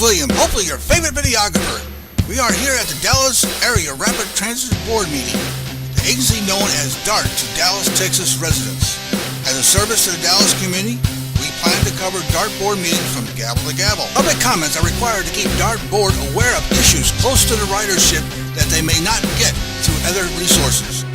William, hopefully your favorite videographer. We are here at the Dallas Area Rapid Transit Board meeting, the agency known as DART to Dallas, Texas residents. As a service to the Dallas community, we plan to cover DART board meetings from gavel to gavel. Public comments are required to keep DART board aware of issues close to the ridership that they may not get through other resources.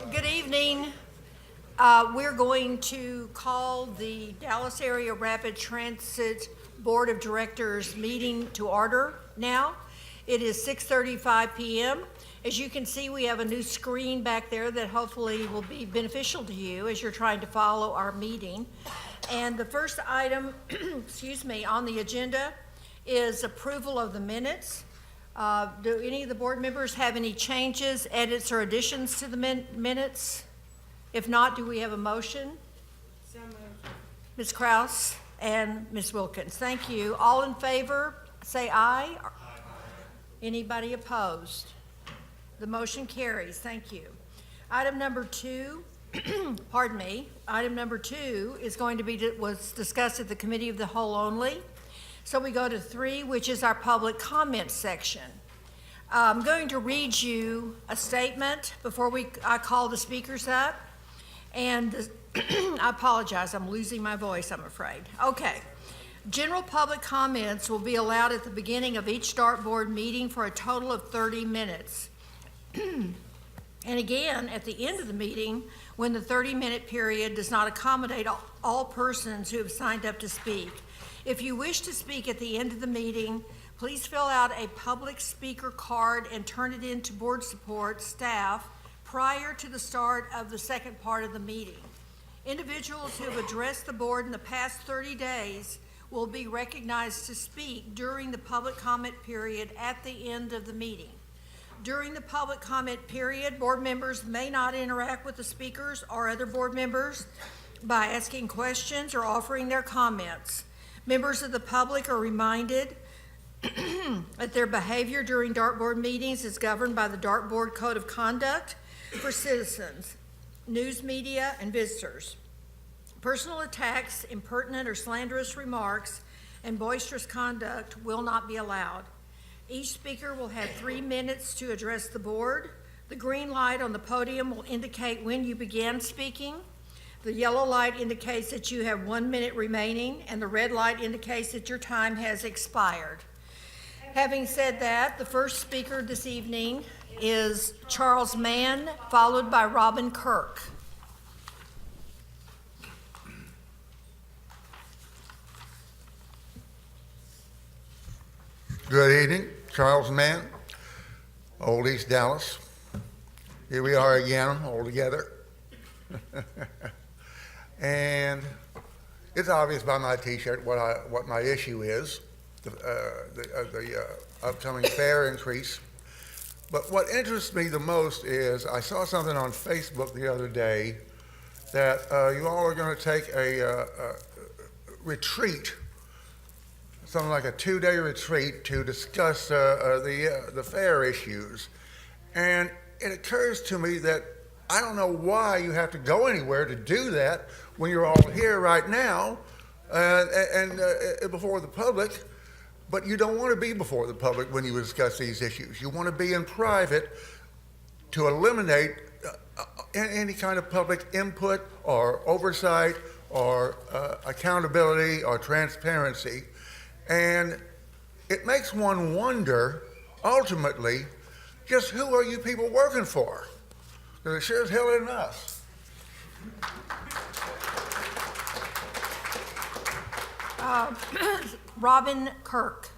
Good evening. We're going to call the Dallas Area Rapid Transit Board of Directors meeting to order now. It is 6:35 p.m. As you can see, we have a new screen back there that hopefully will be beneficial to you as you're trying to follow our meeting. And the first item, on the agenda is approval of the minutes. Do any of the board members have any changes, edits, or additions to the minutes? If not, do we have a motion? So moved. Ms. Kraus and Ms. Wilkins, thank you. All in favor, say aye. Aye. Anybody opposed? The motion carries, thank you. Item number 2, item number 2 is going to be, was discussed at the Committee of the Whole only. So we go to 3, which is our public comment section. I'm going to read you a statement before I call the speakers up. And I apologize, I'm losing my voice, I'm afraid. Okay. General public comments will be allowed at the beginning of each DART board meeting for a total of 30 minutes. And again, at the end of the meeting, when the 30-minute period does not accommodate all persons who have signed up to speak. If you wish to speak at the end of the meeting, please fill out a public speaker card and turn it in to board support staff prior to the start of the second part of the meeting. Individuals who have addressed the board in the past 30 days will be recognized to speak during the public comment period at the end of the meeting. During the public comment period, board members may not interact with the speakers or other board members by asking questions or offering their comments. Members of the public are reminded that their behavior during DART board meetings is governed by the DART board Code of Conduct for citizens, news media, and visitors. Personal attacks, impertinent or slanderous remarks, and boisterous conduct will not be allowed. Each speaker will have 3 minutes to address the board. The green light on the podium will indicate when you began speaking. The yellow light indicates that you have 1 minute remaining, and the red light indicates that your time has expired. Having said that, the first speaker this evening is Charles Mann, followed by Robin Kirk. Good evening, Charles Mann, Old East Dallas. Here we are again, all together. And it's obvious by my T-shirt what my issue is, the upcoming fare increase. But what interests me the most is I saw something on Facebook the other day that you all are going to take a retreat, something like a 2-day retreat to discuss the fare issues. And it occurs to me that I don't know why you have to go anywhere to do that when you're all here right now and before the public. But you don't want to be before the public when you discuss these issues. You want to be in private to eliminate any kind of public input or oversight or accountability or transparency. And it makes one wonder, ultimately, just who are you people working for? Because it sure as hell isn't us. Robin Kirk.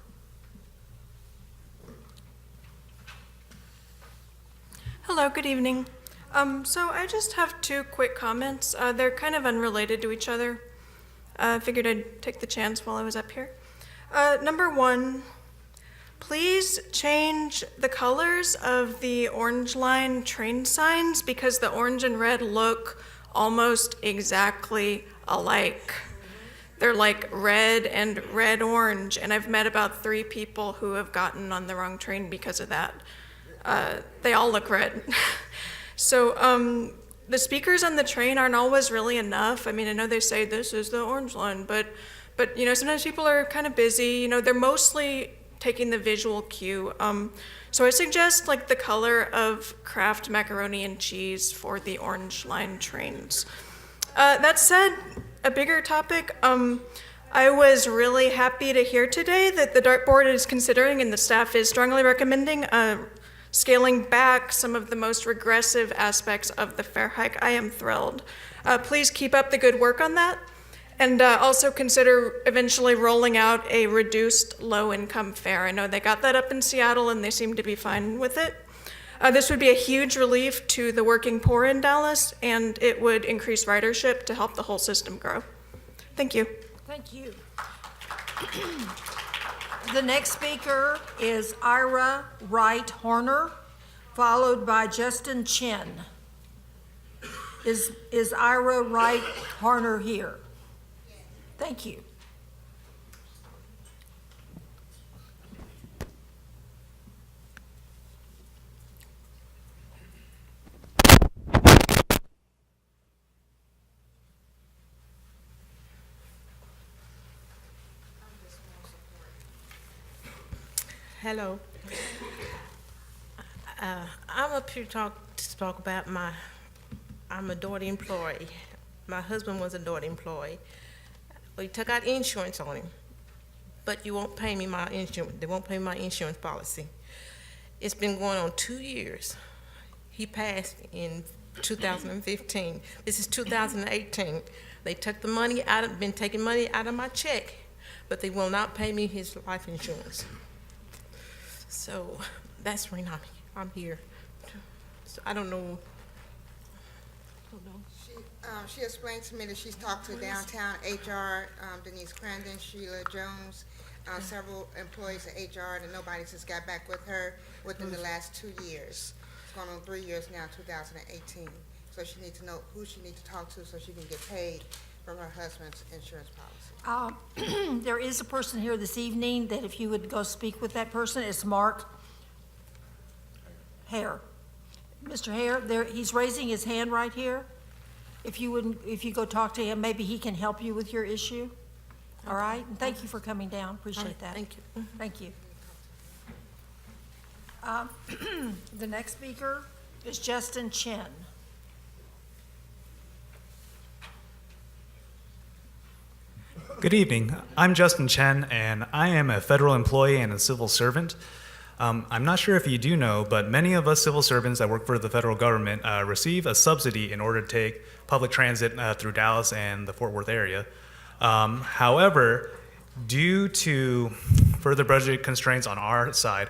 Hello, good evening. So I just have 2 quick comments. They're kind of unrelated to each other. I figured I'd take the chance while I was up here. Number 1, please change the colors of the Orange Line train signs because the orange and red look almost exactly alike. They're like red and red-orange, and I've met about 3 people who have gotten on the wrong train because of that. They all look red. So the speakers on the train aren't always really enough. I mean, I know they say this is the orange line, but sometimes people are kind of busy. They're mostly taking the visual cue. So I suggest like the color of Kraft macaroni and cheese for the orange line trains. That said, a bigger topic, I was really happy to hear today that the DART board is considering and the staff is strongly recommending scaling back some of the most regressive aspects of the fare hike. I am thrilled. Please keep up the good work on that. And also consider eventually rolling out a reduced low-income fare. I know they got that up in Seattle and they seem to be fine with it. This would be a huge relief to the working poor in Dallas, and it would increase ridership to help the whole system grow. Thank you. Thank you. The next speaker is Ira Wright Horner, followed by Justin Chen. Is Ira Wright Horner here? Thank you. Hello. I'm up here to talk about I'm a DART employee. My husband was a DART employee. We took out insurance on him, but you won't pay me my insurance. They won't pay me my insurance policy. It's been going on 2 years. He passed in 2015. This is 2018. They took the money been taking money out of my check, but they will not pay me his life insurance. So that's when I'm here. So I don't know. She explained to me that she's talked to downtown HR, Denise Crandon, Sheila Jones, several employees at HR, and nobody's just got back with her within the last 2 years. It's going on 3 years now, 2018. So she needs to know who she needs to talk to so she can get paid from her husband's insurance policy. There is a person here this evening that if you would go speak with that person, it's Mark Hare. Mr. Hare, he's raising his hand right here. If you go talk to him, maybe he can help you with your issue. All right? And thank you for coming down. Appreciate that. Thank you. Thank you. The next speaker is Justin Chen. Good evening. I'm Justin Chen, and I am a federal employee and a civil servant. I'm not sure if you do know, but many of us civil servants that work for the federal government receive a subsidy in order to take public transit through Dallas and the Fort Worth area. However, due to further budget constraints on our side,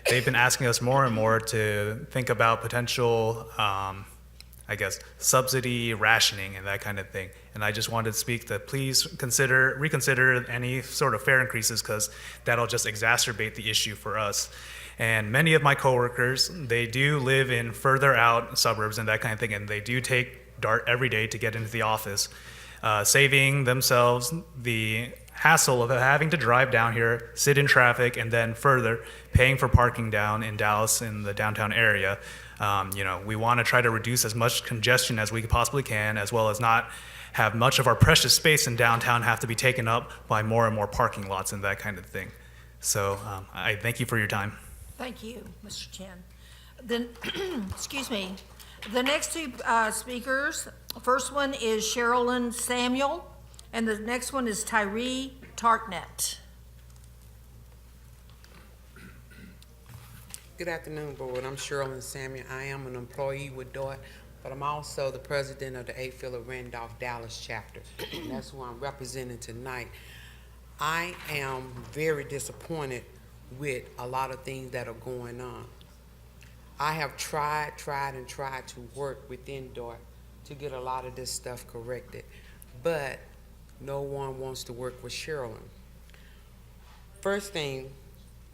they've been asking us more and more to think about potential, subsidy rationing and that kind of thing. And I just wanted to speak to please reconsider any sort of fare increases, because that'll just exacerbate the issue for us. And many of my coworkers, they do live in further out suburbs and that kind of thing, and they do take DART every day to get into the office, saving themselves the hassle of having to drive down here, sit in traffic, and then further paying for parking down in Dallas in the downtown area. We want to try to reduce as much congestion as we possibly can, as well as not have much of our precious space in downtown have to be taken up by more and more parking lots and that kind of thing. So I thank you for your time. Thank you, Mr. Chen. Then, excuse me. The next two speakers, first one is Sherilyn Samuel, and the next one is Tyree Tartnett. Good afternoon, Board. I'm Sherilyn Samuel. I am an employee with DART, but I'm also the president of the A. Philip Randolph Dallas chapter, and that's who I'm representing tonight. I am very disappointed with a lot of things that are going on. I have tried to work within DART to get a lot of this stuff corrected, but no one wants to work with Sherilyn. First thing,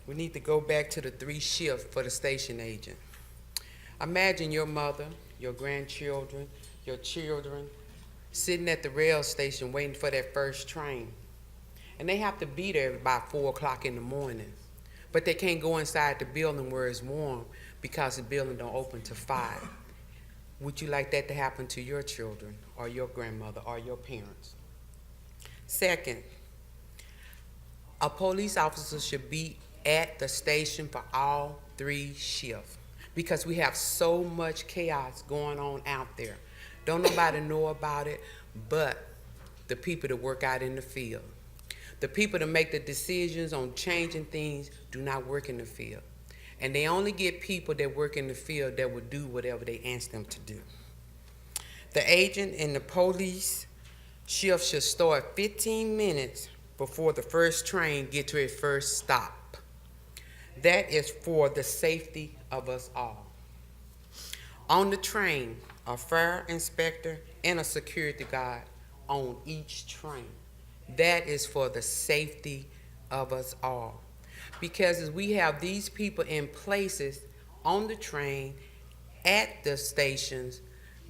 we need to go back to the 3 shift for the station agent. Imagine your mother, your grandchildren, your children sitting at the rail station waiting for that first train. And they have to be there by 4 o'clock in the morning. But they can't go inside the building where it's warm because the building don't open till 5. Would you like that to happen to your children or your grandmother or your parents? Second, a police officer should be at the station for all 3 shifts because we have so much chaos going on out there. Don't nobody know about it but the people that work out in the field. The people that make the decisions on changing things do not work in the field. And they only get people that work in the field that will do whatever they ask them to do. The agent in the police shift should start 15 minutes before the first train gets to its first stop. That is for the safety of us all. On the train, a fire inspector and a security guard on each train. That is for the safety of us all. Because as we have these people in places on the train, at the stations,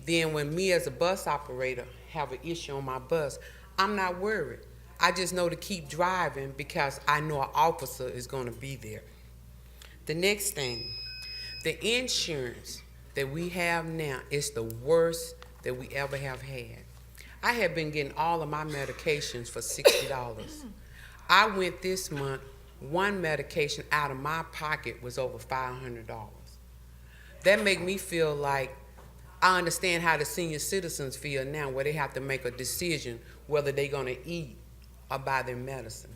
then when me as a bus operator have an issue on my bus, I'm not worried. I just know to keep driving because I know an officer is going to be there. The next thing, the insurance that we have now is the worst that we ever have had. I have been getting all of my medications for $60. I went this month, one medication out of my pocket was over $500. That make me feel like I understand how the senior citizens feel now, where they have to make a decision whether they're gonna eat or buy their medicine.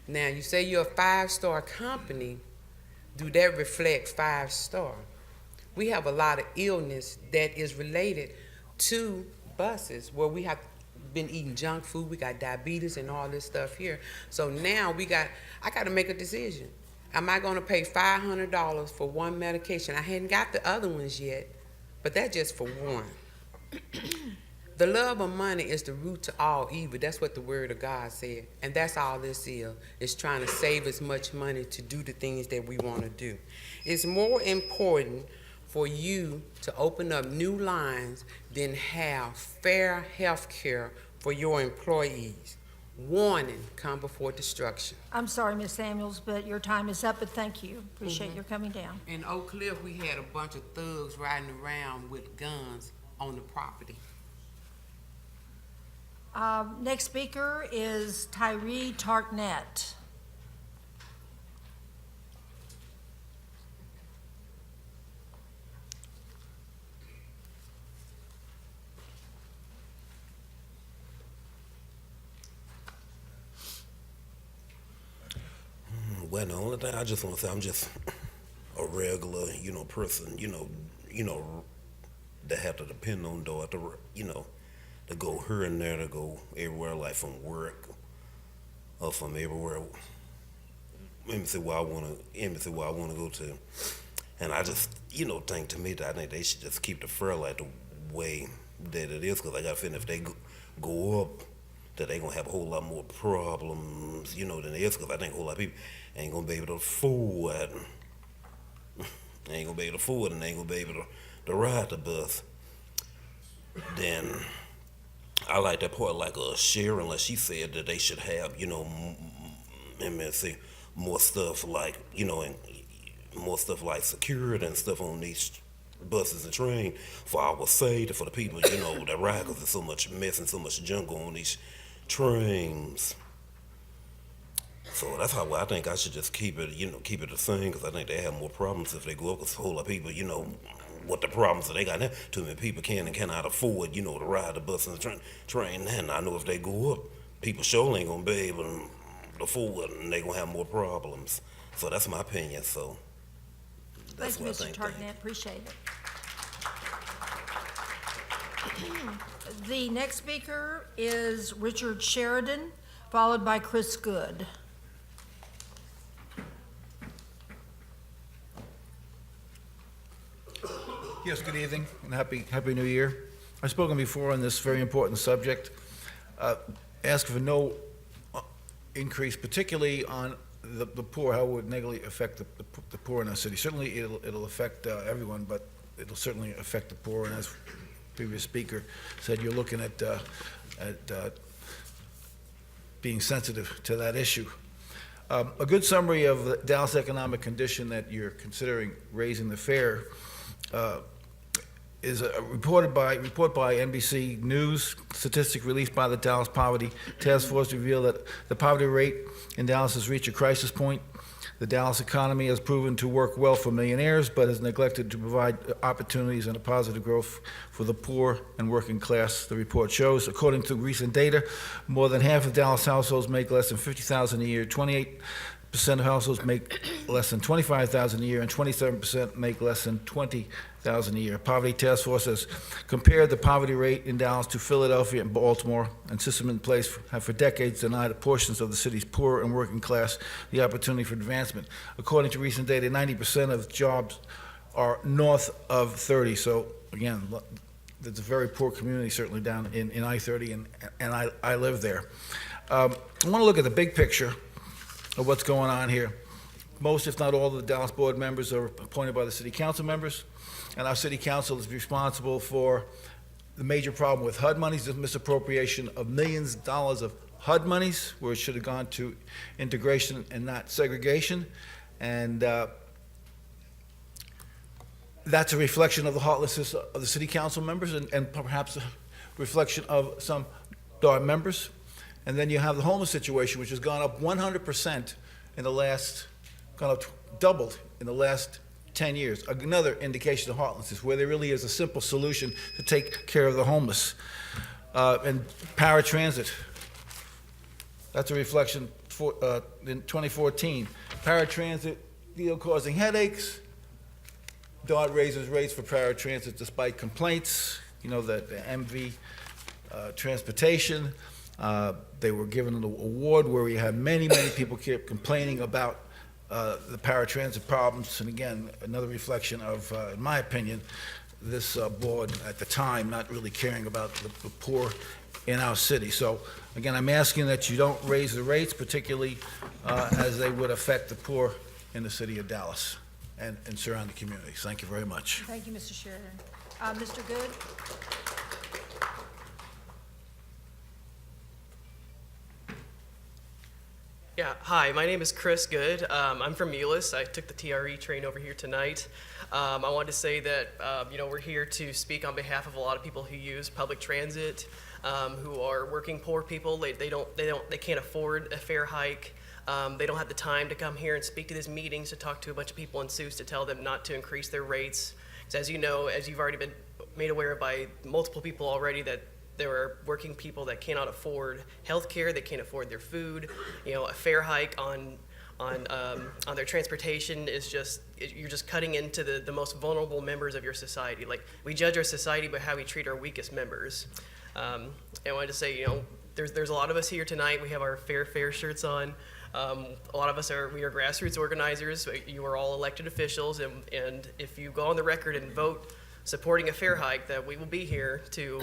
Now, you say you're a 5-star company, do that reflect 5-star? We have a lot of illness that is related to buses, where we have been eating junk food, we got diabetes and all this stuff here. So now I got to make a decision. Am I going to pay $500 for one medication? I hadn't got the other ones yet, but that's just for one. The love of money is the root to all evil. That's what the word of God said. And that's all this is. It's trying to save as much money to do the things that we want to do. It's more important for you to open up new lines than have fair health care for your employees. Warning, come before destruction. I'm sorry, Ms. Samuels, but your time is up, but thank you. Appreciate your coming down. In Oak Cliff, we had a bunch of thugs riding around with guns on the property. Next speaker is Tyree Tarknett. Well, the only thing I just want to say, I'm just a regular, person, that have to depend on though, to go here and there, to go everywhere, like from work or from everywhere. Let me see where I want to go to. And I just, think to me that I think they should just keep the fare like the way that it is, because I got a feeling if they go up, that they gonna have a whole lot more problems, than they is, because I think a whole lot of people ain't gonna be able to afford it. They ain't gonna be able to afford it, and they ain't gonna be able to ride the bus. Then I like that part, like Sharon, like she said that they should have, more stuff like, and more stuff like security and stuff on these buses and trains for our safety, for the people, that ride, because there's so much mess and so much junk on these trains. So that's how I think I should just keep it the same, because I think they have more problems if they go up, because a whole lot of people, what the problems that they got now. Too many people can and cannot afford, to ride the bus and the train. And I know if they go up, people surely ain't gonna be able to afford, and they gonna have more problems. So that's my opinion. So that's Thank you, what I Mr. think. Tarknett. Appreciate it. The next speaker is Richard Sheridan, followed by Chris Good. Yes, good evening and happy New Year. I've spoken before on this very important subject. Ask for no increase, particularly on the poor, how it would negatively affect the poor in our city. Certainly, it'll affect everyone, but it'll certainly affect the poor. And as the previous speaker said, you're looking at being sensitive to that issue. A good summary of the Dallas economic condition that you're considering raising the fare is a report by NBC News. Statistic released by the Dallas Poverty Task Force reveal that the poverty rate in Dallas has reached a crisis point. The Dallas economy has proven to work well for millionaires, but has neglected to provide opportunities and a positive growth for the poor and working class, the report shows. According to recent data, more than half of Dallas households make less than $50,000 a year. 28% of households make less than $25,000 a year, and 27% make less than $20,000 a year. Poverty Task Force has compared the poverty rate in Dallas to Philadelphia and Baltimore, and systems in place have for decades denied portions of the city's poor and working class the opportunity for advancement. According to recent data, 90% of jobs are north of 30. So again, it's a very poor community, certainly down in I-30, and I live there. I want to look at the big picture of what's going on here. Most, if not all, of the Dallas board members are appointed by the city council members, and our city council is responsible for the major problem with HUD monies, the misappropriation of millions of dollars of HUD monies, where it should have gone to integration and not segregation. And that's a reflection of the heartlessness of the city council members, and perhaps a reflection of some DART members. And then you have the homeless situation, which has gone up 100% in the last, doubled in the last 10 years. Another indication of heartlessness, where there really is a simple solution to take care of the homeless. And paratransit, that's a reflection in 2014. Paratransit deal causing headaches. DART raises rates for paratransit despite complaints. You know, the MV transportation. They were given an award where we had many people kept complaining about the paratransit problems. And again, another reflection of, in my opinion, this board at the time not really caring about the poor in our city. So again, I'm asking that you don't raise the rates, particularly as they would affect the poor in the city of Dallas and surrounding communities. Thank you very much. Thank you, Mr. Sheridan. Mr. Good? Yeah, hi, my name is Chris Good. I'm from Euless. I took the TRE train over here tonight. I wanted to say that, we're here to speak on behalf of a lot of people who use public transit, who are working poor people. They can't afford a fare hike. They don't have the time to come here and speak to these meetings, to talk to a bunch of people in suits to tell them not to increase their rates. Because as you know, as you've already been made aware by multiple people already, that there are working people that cannot afford health care, they can't afford their food. A fare hike on their transportation is you're just cutting into the most vulnerable members of your society. Like, we judge our society by how we treat our weakest members. I wanted to say, there's a lot of us here tonight. We have our fair shirts on. A lot of us we are grassroots organizers. You are all elected officials, and if you go on the record and vote supporting a fare hike, that we will be here to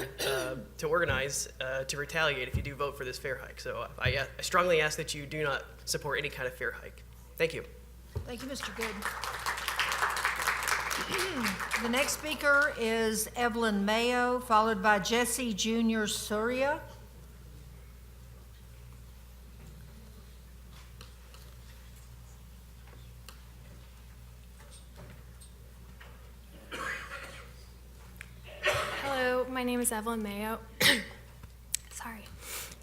organize to retaliate if you do vote for this fare hike. So I strongly ask that you do not support any kind of fare hike. Thank you. Thank you, Mr. Good. The next speaker is Evelyn Mayo, followed by Jesse Jr. Surya. My name is Evelyn Mayo. Sorry.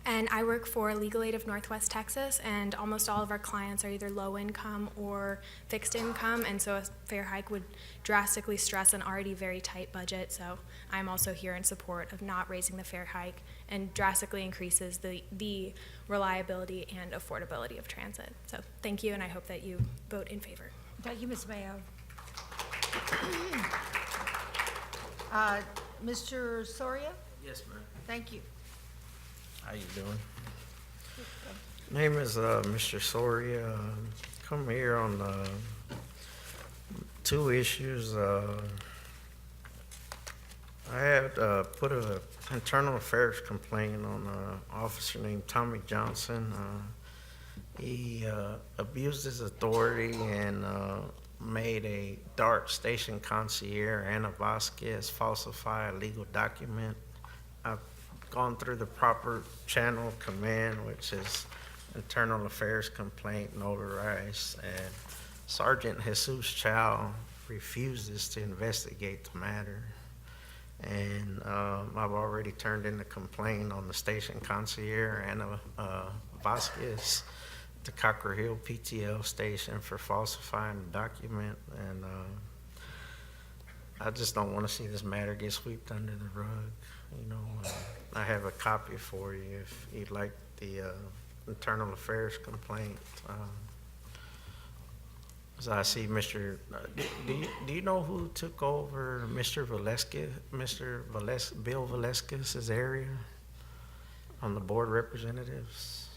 And I work for Legal Aid of Northwest Texas, and almost all of our clients are either low income or fixed income, and so a fare hike would drastically stress an already very tight budget. So I'm also here in support of not raising the fare hike, and drastically increases the reliability and affordability of transit. So thank you, and I hope that you vote in favor. Thank you, Ms. Mayo. Mr. Soria? Yes, ma'am. Thank you. How you doing? Name is Mr. Soria. Come here on two issues. I had put an internal affairs complaint on an officer named Tommy Johnson. He abused his authority and made a DART station concierge, Anna Vasquez, falsify a legal document. I've gone through the proper channel of command, which is internal affairs complaint notarized, and Sergeant Jesus Chow refuses to investigate the matter. And I've already turned in a complaint on the station concierge and Vasquez, the Cocker Hill PTL station, for falsifying the document. And I just don't want to see this matter get swept under the rug. You know, I have a copy for you if you'd like the internal affairs complaint. So I see Mr. Do you know who took over Mr. Bill Velasquez's area on the board representatives?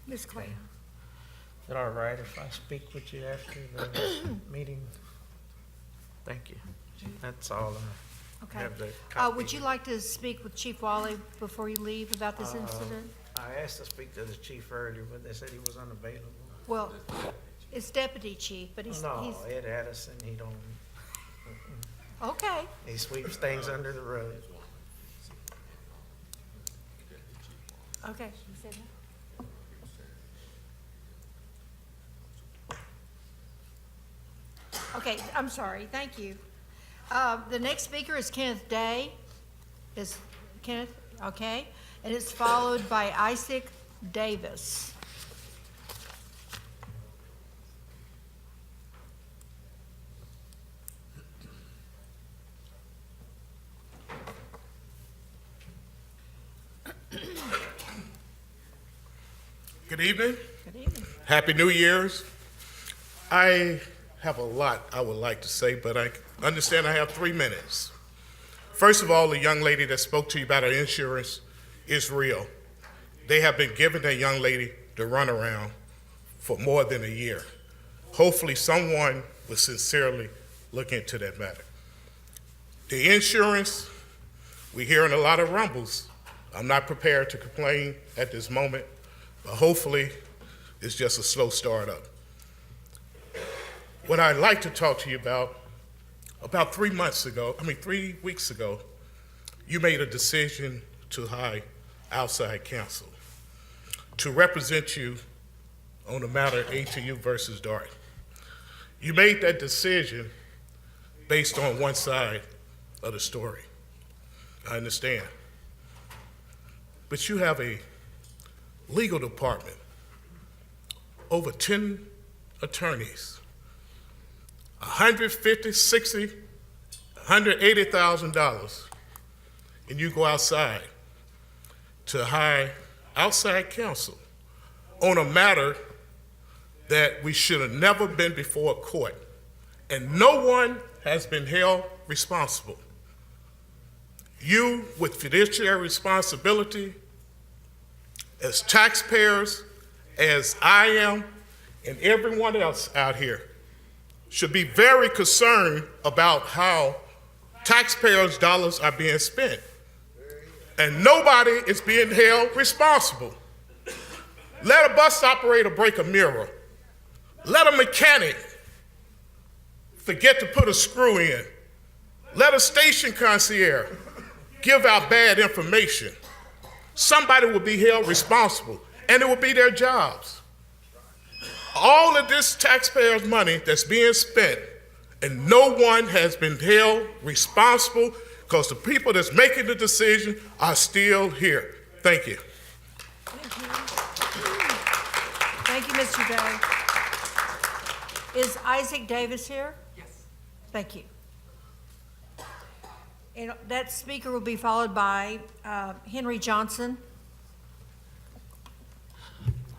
Ms. Clay. Is it all right if I speak with you after the meeting? Thank you. That's all. Okay. Have the copy. Would you like to speak with Chief Wally before you leave about this incident? I asked to speak to the chief earlier, but they said he was unavailable. Well, it's Deputy Chief, but he's, No, Ed Addison, he don't, okay. he sweeps things under the rug. Okay, you said that? Okay, I'm sorry, thank you. The next speaker is Kenneth Day. Is Kenneth, okay? And it's followed by Isaac Davis. Good evening. Good evening. Happy New Year's. I have a lot I would like to say, but I understand I have 3 minutes. First of all, the young lady that spoke to you about her insurance is real. They have been giving that young lady the runaround for more than a year. Hopefully someone will sincerely look into that matter. The insurance, we're hearing a lot of rumbles. I'm not prepared to complain at this moment, but hopefully it's just a slow start up. What I'd like to talk to you about 3 weeks ago, you made a decision to hire outside counsel to represent you on the matter ATU versus DART. You made that decision based on one side of the story. I understand. But you have a legal department, over 10 attorneys, $150,000, $60,000, $180,000, and you go outside to hire outside counsel on a matter that we should have never been before a court, and no one has been held responsible. You, with fiduciary responsibility, as taxpayers, as I am, and everyone else out here, should be very concerned about how taxpayers' dollars are being spent. And nobody is being held responsible. Let a bus operator break a mirror. Let a mechanic forget to put a screw in. Let a station concierge give out bad information. Somebody will be held responsible, and it will be their jobs. All of this taxpayers' money that's being spent, and no one has been held responsible because the people that's making the decision are still here. Thank you. Thank you, Mr. Day. Is Isaac Davis here? Yes. Thank you. And that speaker will be followed by Henry Johnson.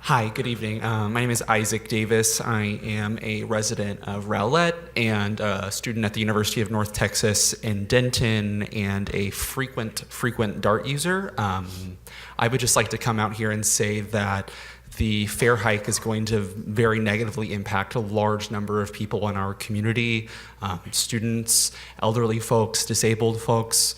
Hi, good evening. My name is Isaac Davis. I am a resident of Rowlett and a student at the University of North Texas in Denton and a frequent DART user. I would just like to come out here and say that the fare hike is going to very negatively impact a large number of people in our community, students, elderly folks, disabled folks.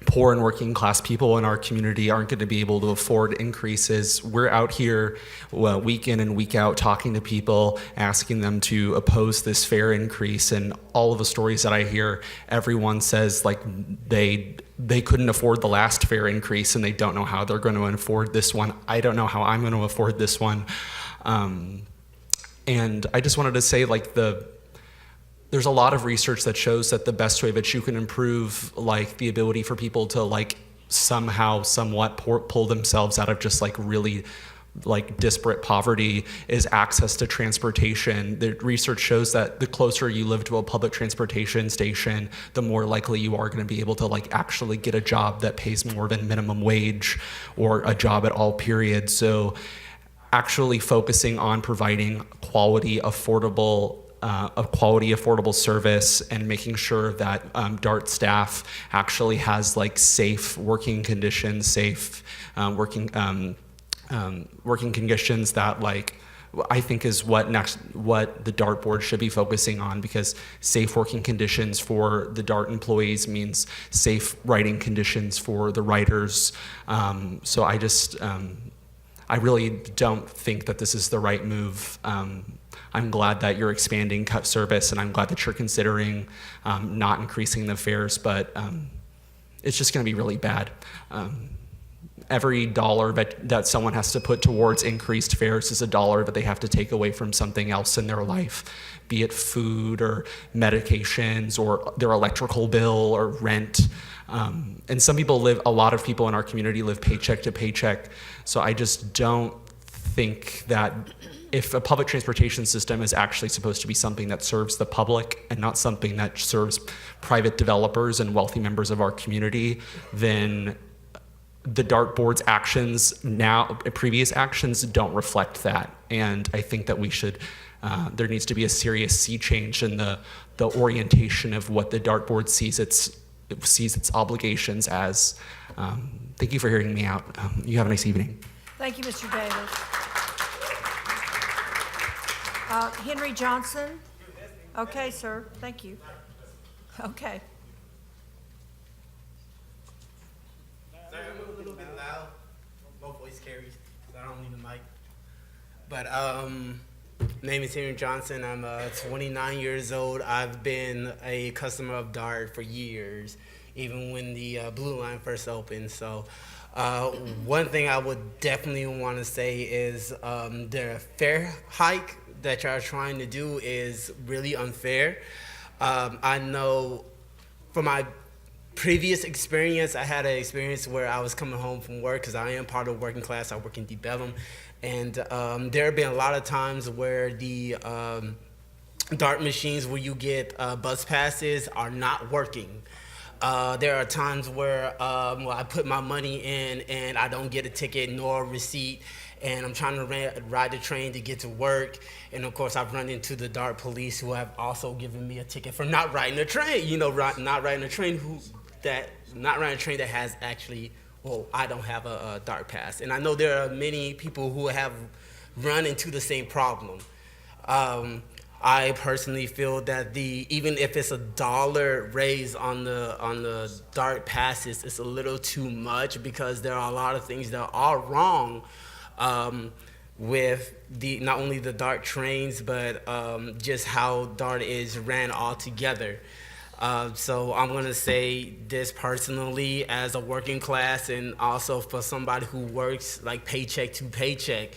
Poor and working class people in our community aren't going to be able to afford increases. We're out here week in and week out talking to people, asking them to oppose this fare increase, and all of the stories that I hear, everyone says like they couldn't afford the last fare increase and they don't know how they're going to afford this one. I don't know how I'm going to afford this one. And I just wanted to say, like, there's a lot of research that shows that the best way that you can improve like the ability for people to like somehow somewhat pull themselves out of just like really like disparate poverty is access to transportation. The research shows that the closer you live to a public transportation station, the more likely you are going to be able to like actually get a job that pays more than minimum wage or a job at all periods. So actually focusing on providing quality, affordable service and making sure that DART staff actually has like safe working conditions, safe working conditions that like I think is what the DART board should be focusing on, because safe working conditions for the DART employees means safe writing conditions for the writers. So I really don't think that this is the right move. I'm glad that you're expanding cut service, and I'm glad that you're considering not increasing the fares, but it's just going to be really bad. Every dollar that someone has to put towards increased fares is a dollar that they have to take away from something else in their life, be it food or medications or their electrical bill or rent. And a lot of people in our community live paycheck to paycheck. So I just don't think that if a public transportation system is actually supposed to be something that serves the public and not something that serves private developers and wealthy members of our community, then the DART board's previous actions don't reflect that. And I think that there needs to be a serious sea change in the orientation of what the DART board sees its obligations as. Thank you for hearing me out. You have a nice evening. Thank you, Mr. Davis. Henry Johnson? Okay, sir, thank you. Okay. Sorry, I'm a little bit loud. My voice carries, so I don't need a mic. But name is Henry Johnson. I'm 29 years old. I've been a customer of DART for years, even when the Blue Line first opened. So one thing I would definitely want to say is the fare hike that y'all are trying to do is really unfair. I know from my previous experience, I had an experience where I was coming home from work, because I am part of the working class. I work in Deep Ellum, and there have been a lot of times where the DART machines where you get bus passes are not working. There are times where I put my money in and I don't get a ticket nor a receipt, and I'm trying to ride the train to get to work. And of course, I've run into the DART police, who have also given me a ticket for not riding a train. Not riding a train that has actually, well, I don't have a DART pass. And I know there are many people who have run into the same problem. I personally feel that even if it's $1 raise on the DART passes, it's a little too much, because there are a lot of things that are wrong with not only the DART trains, but just how DART is ran altogether. So I'm gonna say this personally, as a working class, and also for somebody who works like paycheck to paycheck,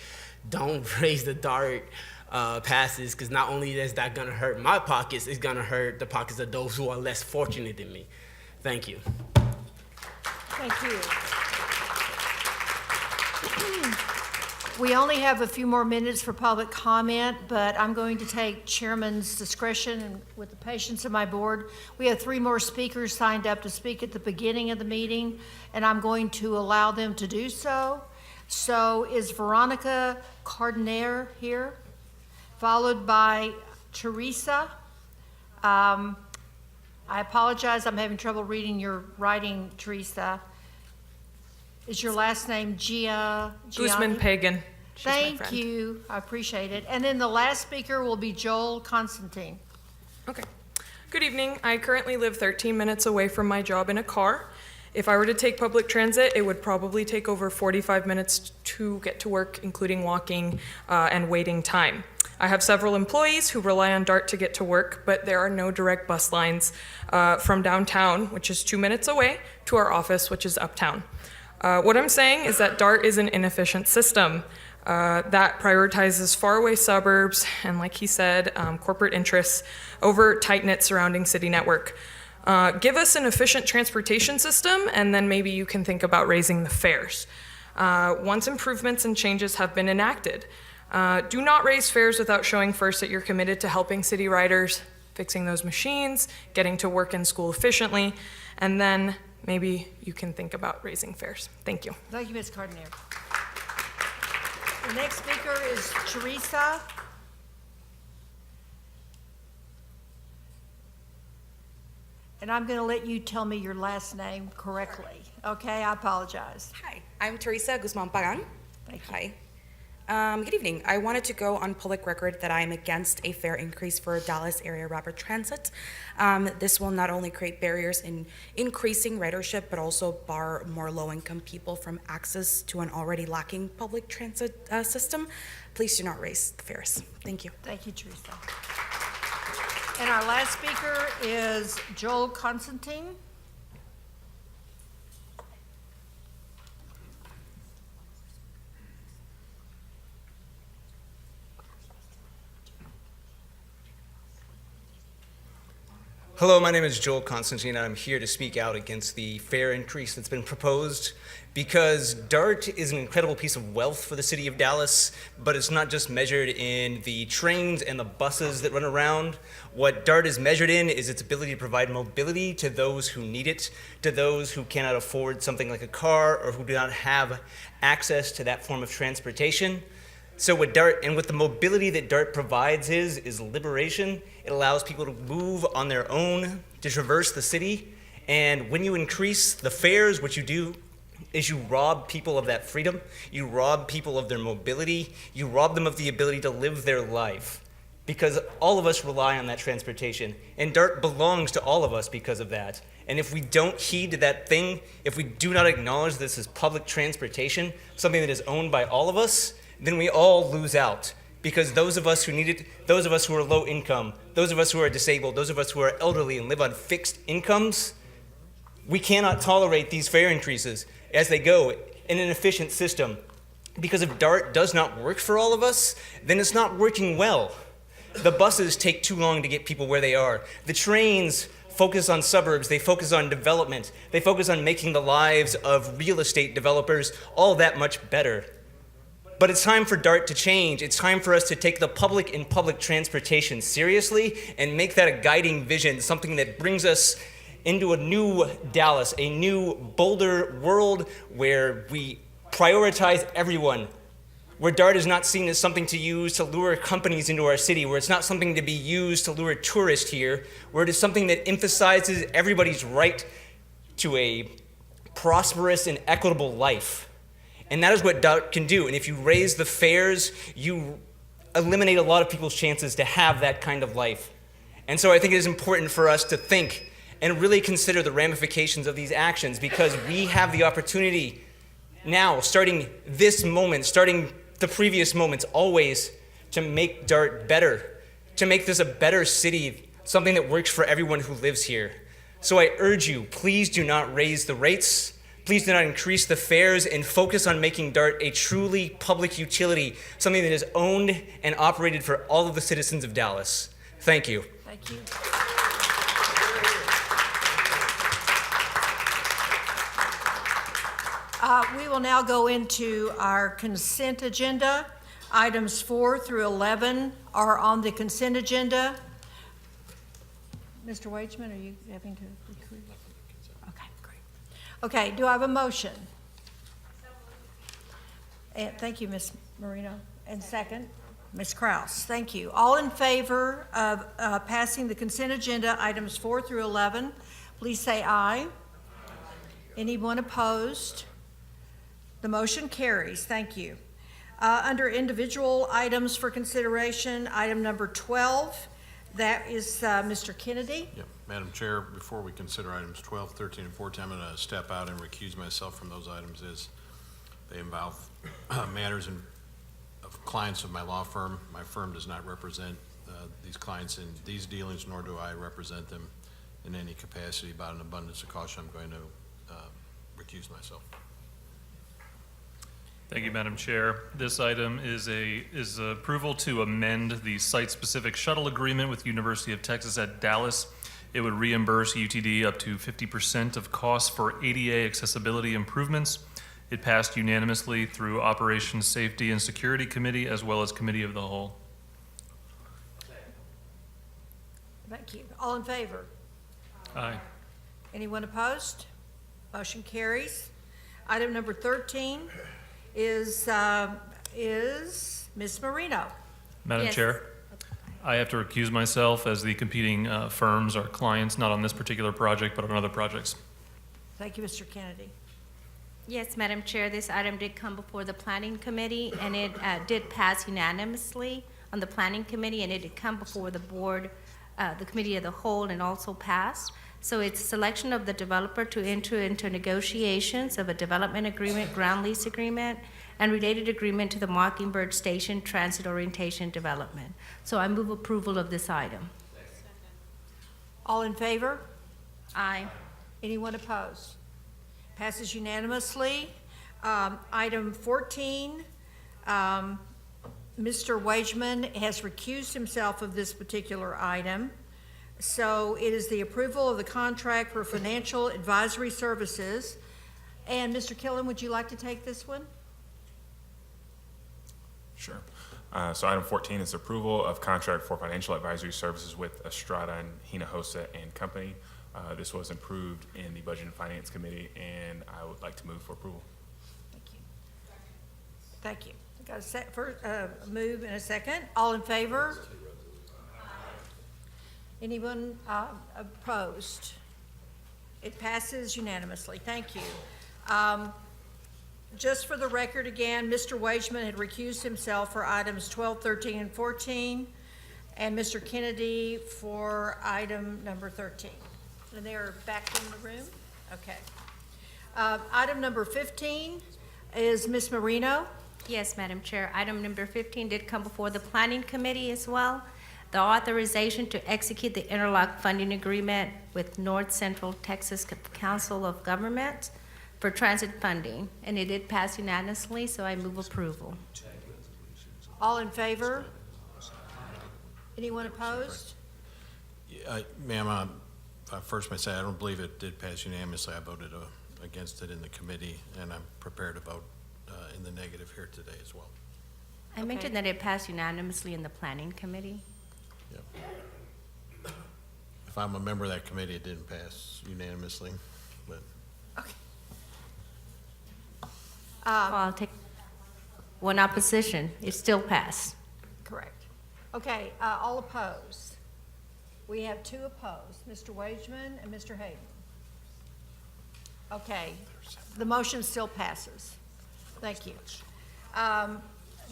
don't raise the DART passes, because not only is that gonna hurt my pockets, it's gonna hurt the pockets of those who are less fortunate than me. Thank you. Thank you. We only have a few more minutes for public comment, but I'm going to take chairman's discretion and with the patience of my board. We have 3 more speakers signed up to speak at the beginning of the meeting, and I'm going to allow them to do so. So is Veronica Cardinere here, followed by Teresa. I apologize, I'm having trouble reading your writing, Teresa. Is your last name Guzman Pagan. She's my Thank friend. you, I appreciate it. And then the last speaker will be Joel Constantine. Okay. Good evening. I currently live 13 minutes away from my job in a car. If I were to take public transit, it would probably take over 45 minutes to get to work, including walking and waiting time. I have several employees who rely on DART to get to work, but there are no direct bus lines from downtown, which is 2 minutes away, to our office, which is uptown. What I'm saying is that DART is an inefficient system. that prioritizes faraway suburbs and, like he said, corporate interests over tight-knit surrounding city network. Give us an efficient transportation system, and then maybe you can think about raising the fares. Once improvements and changes have been enacted, do not raise fares without showing first that you're committed to helping city riders, fixing those machines, getting to work and school efficiently, and then maybe you can think about raising fares. Thank you. Thank you, Ms. Cardinier. The next speaker is Teresa. And I'm going to let you tell me your last name correctly. Okay, I apologize. Hi, I'm Teresa Guzman Pagan. Thank you. Hi. Good evening. I wanted to go on public record that I am against a fare increase for Dallas area rapid transit. This will not only create barriers in increasing ridership, but also bar more low-income people from access to an already lacking public transit system. Please do not raise the fares. Thank you. Thank you, Teresa. And our last speaker is Joel Constantine. Hello, my name is Joel Constantine, and I'm here to speak out against the fare increase that's been proposed because DART is an incredible piece of wealth for the city of Dallas, but it's not just measured in the trains and the buses that run around. What DART is measured in is its ability to provide mobility to those who need it, to those who cannot afford something like a car or who do not have access to that form of transportation. So what DART and what the mobility that DART provides is liberation. It allows people to move on their own, to traverse the city. And when you increase the fares, what you do is you rob people of that freedom. You rob people of their mobility. You rob them of the ability to live their life. Because all of us rely on that transportation. And DART belongs to all of us because of that. And if we don't heed to that thing, if we do not acknowledge this as public transportation, something that is owned by all of us, then we all lose out. Because those of us who need it, those of us who are low income, those of us who are disabled, those of us who are elderly and live on fixed incomes, we cannot tolerate these fare increases as they go in an efficient system. Because if DART does not work for all of us, then it's not working well. The buses take too long to get people where they are. The trains focus on suburbs, they focus on development, they focus on making the lives of real estate developers all that much better. But it's time for DART to change. It's time for us to take the public and public transportation seriously and make that a guiding vision, something that brings us into a new Dallas, a new, bolder world where we prioritize everyone, where DART is not seen as something to use to lure companies into our city, where it's not something to be used to lure tourists here, where it is something that emphasizes everybody's right to a prosperous and equitable life. And that is what DART can do. And if you raise the fares, you eliminate a lot of people's chances to have that kind of life. And so I think it is important for us to think and really consider the ramifications of these actions, because we have the opportunity now, starting this moment, starting the previous moments, always to make DART better, to make this a better city, something that works for everyone who lives here. So I urge you, please do not raise the rates. Please do not increase the fares, and focus on making DART a truly public utility, something that is owned and operated for all of the citizens of Dallas. Thank you. Thank you. We will now go into our consent agenda. Items 4 through 11 are on the consent agenda. Mr. Wageman, are you having to recruit? Okay, great. Okay, do I have a motion? And thank you, Ms. Marino. And second, Ms. Kraus. Thank you. All in favor of passing the consent agenda, items 4 through 11, please say aye. Anyone opposed? The motion carries. Thank you. Under individual items for consideration, item number 12, that is Mr. Kennedy. Yep. Madam Chair, before we consider items 12, 13, and 14, I'm going to step out and recuse myself from those items as they involve matters of clients of my law firm. My firm does not represent these clients in these dealings, nor do I represent them in any capacity. About an abundance of caution, I'm going to recuse myself. Thank you, Madam Chair. This item is approval to amend the site-specific shuttle agreement with University of Texas at Dallas. It would reimburse UTD up to 50% of costs for ADA accessibility improvements. It passed unanimously through Operations Safety and Security Committee as well as Committee of the Whole. Thank you. All in favor? Aye. Anyone opposed? Motion carries. Item number 13 is Ms. Marino. Madam Yes. Chair, I have to recuse myself as the competing firms are clients, not on this particular project, but on other projects. Thank you, Mr. Kennedy. Yes, Madam Chair, this item did come before the Planning Committee, and it did pass unanimously on the Planning Committee, and it did come before the Board, the Committee of the Whole, and also passed. So it's selection of the developer to enter into negotiations of a development agreement, ground lease agreement, and related agreement to the Mockingbird Station Transit Orientation Development. So I move approval of this item. All in favor? Aye. Anyone opposed? Passes unanimously. Item 14, Mr. Wageman has recused himself of this particular item. So it is the approval of the contract for financial advisory services. And Mr. Killen, would you like to take this one? Sure. So item 14 is approval of contract for financial advisory services with Estrada and Hinojosa and Company. This was approved in the Budget and Finance Committee, and I would like to move for approval. Thank you. Got a move and a second. All in favor? Anyone opposed? It passes unanimously. Thank you. Just for the record again, Mr. Wageman had recused himself for items 12, 13, and 14, and Mr. Kennedy for item number 13. And they're back in the room? Okay. Item number 15 is Ms. Marino. Yes, Madam Chair. Item number 15 did come before the Planning Committee as well. The authorization to execute the interlock funding agreement with North Central Texas Council of Governments for transit funding, and it did pass unanimously, so I move approval. All in favor? Anyone opposed? Ma'am, first may say I don't believe it did pass unanimously. I voted against it in the committee, and I'm prepared to vote in the negative here today as well. I mentioned that it passed unanimously in the Planning Committee. If I'm a member of that committee, it didn't pass unanimously, but. Well, I'll take one opposition. It still passed. Correct. Okay, all opposed. We have two opposed, Mr. Wageman and Mr. Hayden. Okay, the motion still passes. Thank you.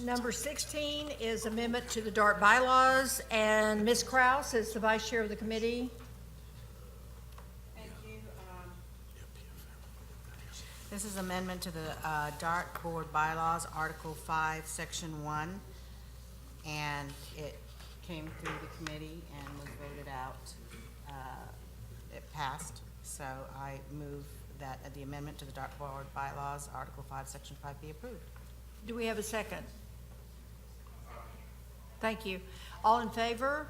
Number 16 is amendment to the DART bylaws, and Ms. Kraus is the vice chair of the committee. Thank you. This is amendment to the DART Board bylaws, Article 5, Section 1, and it came through the committee and was voted out. It passed, so I move that the amendment to the DART Board bylaws, Article 5, Section 5 be approved. Do we have a second? Thank you. All in favor?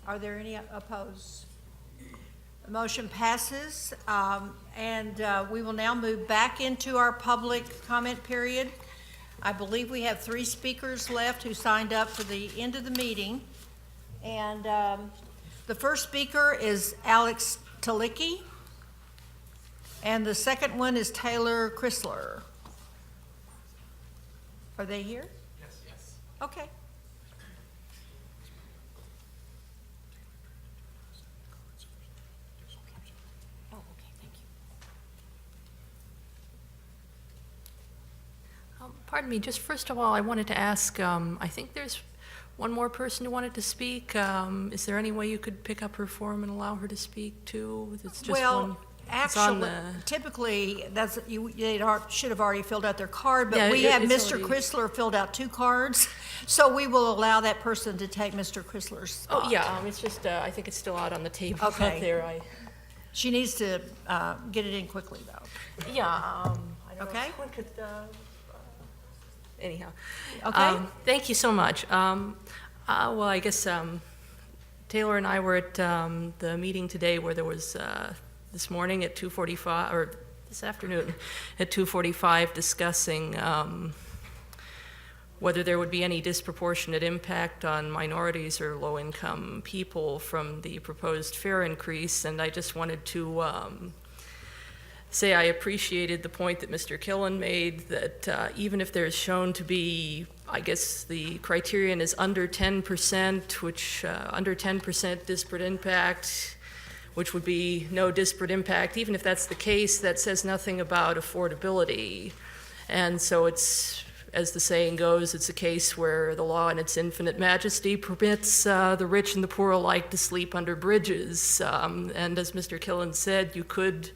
Are there any opposed? The motion passes, and we will now move back into our public comment period. I believe we have 3 speakers left who signed up for the end of the meeting. And the first speaker is Alex Talicki, and the second one is Taylor Chrysler. Are they here? Yes. Okay. Oh, okay, thank you. Pardon me, just first of all, I wanted to ask, I think there's one more person who wanted to speak. Is there any way you could pick up her form and allow her to speak too? It's just Well, one. It's on actually, typically, that's, they should have already filled out their card, but Yeah, we have it's Mr. already- Chrysler filled out 2 cards, so we will allow that person to take Mr. Chrysler's spot. Oh, yeah, it's just, I think it's still out on the table out Okay. there. She needs to get it in quickly, though. Yeah, I Okay. Anyhow. Okay. Thank you so much. Well, I guess Taylor and I were at the meeting today where there was this morning at 2:45, or this afternoon at 2:45, discussing whether there would be any disproportionate impact on minorities or low-income people from the proposed fare increase. And I just wanted to say I appreciated the point that Mr. Killen made, that even if there's shown to be, I guess the criterion is under 10%, which under 10% disparate impact, which would be no disparate impact. Even if that's the case, that says nothing about affordability. And so it's, as the saying goes, it's a case where the law in its infinite majesty permits the rich and the poor alike to sleep under bridges. And as Mr. Killen said, you could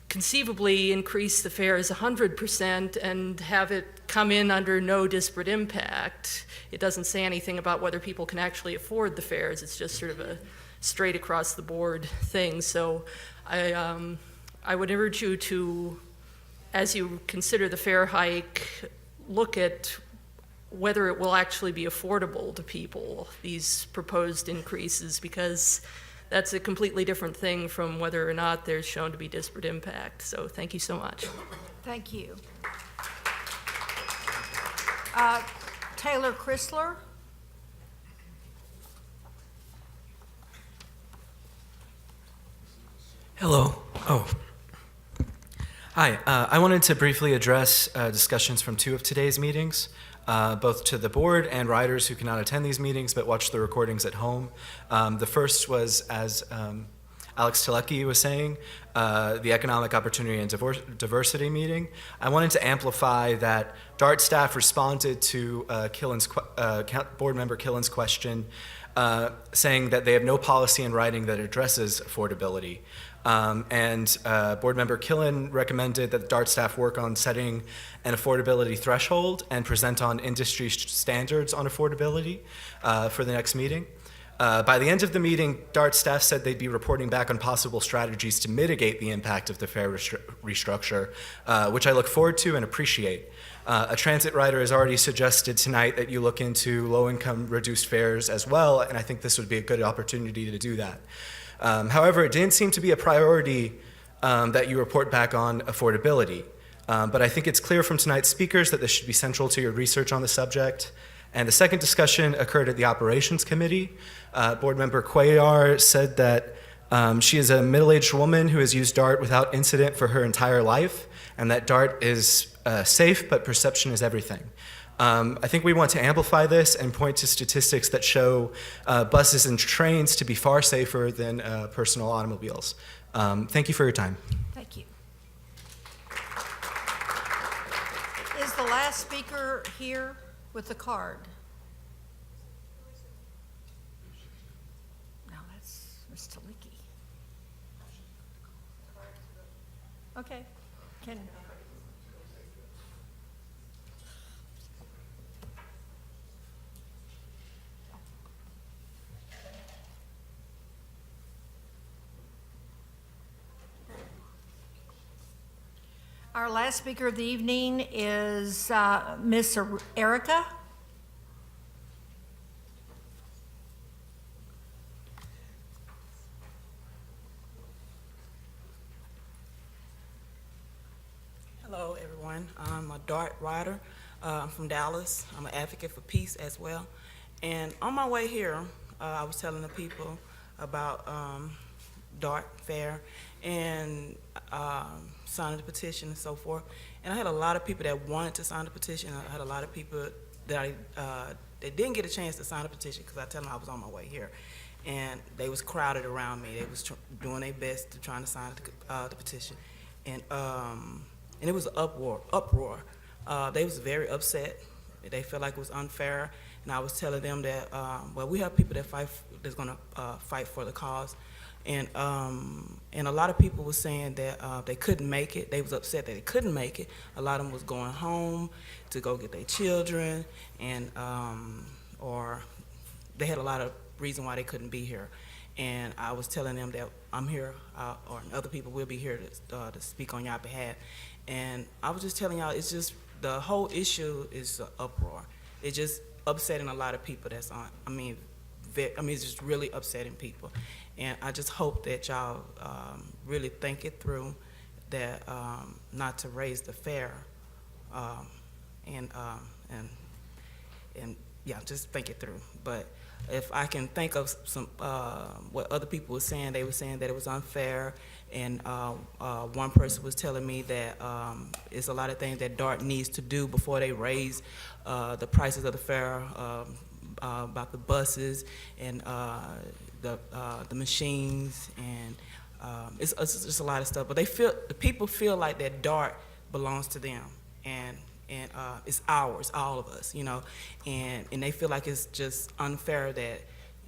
conceivably increase the fares 100% and have it come in under no disparate impact. It doesn't say anything about whether people can actually afford the fares. It's just sort of a straight across the board thing. So I would urge you to, as you consider the fare hike, look at whether it will actually be affordable to people, these proposed increases, because that's a completely different thing from whether or not there's shown to be disparate impact. So thank you so much. Thank you. Taylor Chrysler. Hello. Oh. Hi. I wanted to briefly address discussions from two of today's meetings, both to the board and riders who cannot attend these meetings but watch the recordings at home. The first was, as Alex Telecki was saying, the Economic Opportunity and Diversity meeting. I wanted to amplify that DART staff responded to board member Killen's question, saying that they have no policy in writing that addresses affordability. Board member Killen recommended that the DART staff work on setting an affordability threshold and present on industry standards on affordability for the next meeting. By the end of the meeting, DART staff said they'd be reporting back on possible strategies to mitigate the impact of the fare restructure, which I look forward to and appreciate. A transit rider has already suggested tonight that you look into low-income reduced fares as well, and I think this would be a good opportunity to do that. However, it didn't seem to be a priority that you report back on affordability. But I think it's clear from tonight's speakers that this should be central to your research on the subject. And the second discussion occurred at the Operations Committee. Board member Cuellar said that she is a middle-aged woman who has used DART without incident for her entire life, and that DART is safe, but perception is everything. I think we want to amplify this and point to statistics that show buses and trains to be far safer than personal automobiles. Thank you for your time. Thank you. Is the last speaker here with the card? No, that's Ms. Taliki. Okay. Our last speaker of the evening is Miss Erica. Hello, everyone. I'm a DART rider. I'm from Dallas. I'm an advocate for peace as well. And on my way here, I was telling the people about DART fair and signing the petition and so forth. And I had a lot of people that wanted to sign the petition. I had a lot of people that that didn't get a chance to sign the petition because I tell them I was on my way here. And they was crowded around me. They was doing their best to trying to sign the petition. And it was an uproar. They was very upset. They felt like it was unfair. And I was telling them that, well, we have people that's gonna fight for the cause. And a lot of people were saying that they couldn't make it. They was upset that they couldn't make it. A lot of them was going home to go get their children, and or they had a lot of reason why they couldn't be here. And I was telling them that I'm here, or other people will be here to speak on your behalf. And I was just telling y'all, it's just the whole issue is an uproar. It's just upsetting a lot of people that's on. It's just really upsetting people. And I just hope that y'all really think it through, that not to raise the fare, and yeah, just think it through. But if I can think of some what other people were saying, they were saying that it was unfair, and one person was telling me that it's a lot of things that DART needs to do before they raise the prices of the fare, about the buses and the machines, and it's just a lot of stuff. But the people feel like that DART belongs to them, and it's ours, all of us, and they feel like it's just unfair that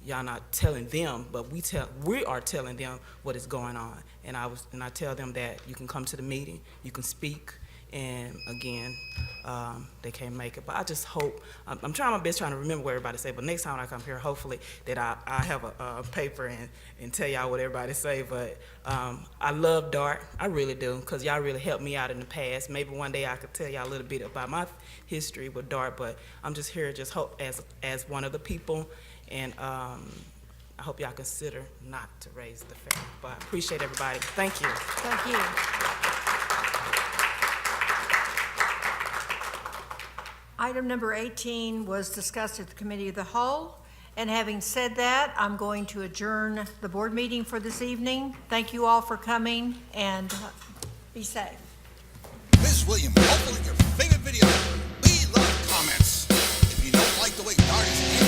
y'all not telling them, but we are telling them what is going on. And I tell them that you can come to the meeting, you can speak, and again, they can't make it. But I just hope, I'm trying my best trying to remember what everybody say, but next time I come here, hopefully that I have a paper and tell y'all what everybody say. But I love DART, I really do, because y'all really helped me out in the past. Maybe one day I could tell y'all a little bit about my history with DART, but I'm just here just hope as one of the people, and I hope y'all consider not to raise the fare. But I appreciate everybody. Thank you. Thank you. Item number 18 was discussed at the Committee of the Whole. And having said that, I'm going to adjourn the board meeting for this evening. Thank you all for coming, and be safe. Ms. Williams, hopefully your favorite video. We love comments. If you don't like the way DART is